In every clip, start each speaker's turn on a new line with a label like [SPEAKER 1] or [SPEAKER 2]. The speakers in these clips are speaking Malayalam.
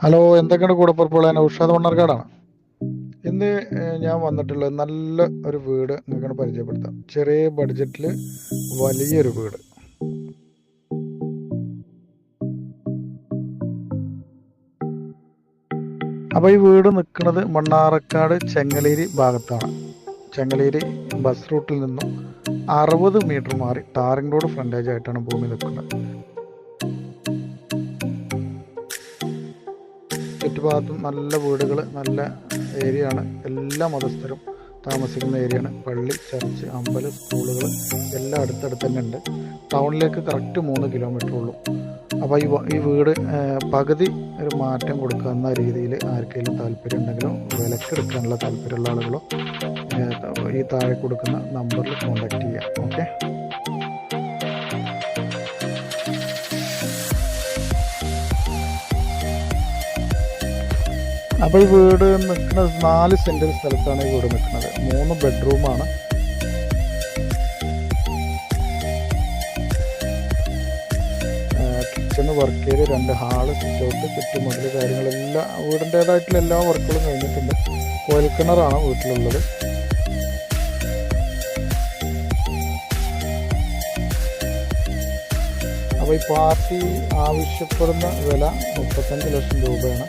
[SPEAKER 1] ഹലോ, എന്തൊക്കെയാണ് കൂടപ്പുറപ്പുകൾ? ഞാൻ ഉഷാദ് മണ്ണാർക്കാടാണ്. ഇന്ന് ഞാൻ വന്നിട്ടുള്ളത് നല്ല ഒരു വീട് നിങ്ങൾക്ക് പരിചയപ്പെടുത്താം. ചെറിയ ബഡ്ജറ്റിൽ വലിയൊരു വീട്. അപ്പോൾ ഈ വീട് നിൽക്കുന്നത് മണ്ണാർക്കാട് ചെങ്ങലേരി ഭാഗത്താണ്. ചെങ്ങലേരി ബസ് റൂട്ടിൽ നിന്നും 60 മീറ്റർ മാറി ടാറിംഗ് റോഡ് ഫ്രണ്ടേജ് ആയിട്ടാണ് ഭൂമി നിൽക്കുന്നത്. ചുറ്റുഭാഗത്തും നല്ല വീടുകൾ, നല്ല ഏരിയ ആണ്. എല്ലാ മതസ്ഥരും താമസിക്കുന്ന ഏരിയയാണ്. പള്ളി, ചർച്ച്, അമ്പലം, സ്കൂളുകൾ എല്ലാം അടുത്തടുത്ത് തന്നെ ഉണ്ട്. ടൗണിലേക്ക് കറക്റ്റ് 3 കിലോമീറ്റർ ഉള്ളൂ. അപ്പോൾ ഈ വീട് പകുതി ഒരു മാറ്റം കൊടുക്കുന്ന രീതിയിൽ ആർക്കെങ്കിലും താല്പര്യം ഉണ്ടെങ്കിലോ വിലക്കെടുക്കാനുള്ള താല്പര്യമുള്ള ആളുകളോ ഈ താഴെ കൊടുക്കുന്ന നമ്പറിൽ കോൺടാക്റ്റ് ചെയ്യാം. ഓക്കെ. അപ്പോൾ ഈ വീട് നിൽക്കുന്നത് 4 സെൻറ്റ് സ്ഥലത്താണ് ഈ വീട് നിൽക്കുന്നത്. 3 ബെഡ്റൂമാണ്. Kitchen, work area, 2 hall, sit out, ചുറ്റുമതിൽ കാര്യങ്ങളെല്ലാം വീടിൻ്റേതായിട്ടുള്ള എല്ലാ വർക്കുകളും കഴിഞ്ഞിട്ടുണ്ട്. കുഴൽക്കിണറാണ് വീട്ടിലുള്ളത്. അപ്പോൾ ഈ പാർട്ടി ആവശ്യപ്പെടുന്ന വില 35 ലക്ഷം രൂപയാണ്.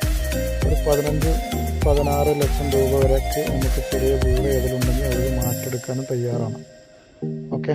[SPEAKER 1] ഒരു 15-16 ലക്ഷം രൂപ വരെയൊക്കെ നമുക്ക് ചെറിയ വീട് ഏതിലുണ്ടെങ്കിൽ അവർ മാറ്റെടുക്കാനും തയ്യാറാണ്. ഓക്കെ.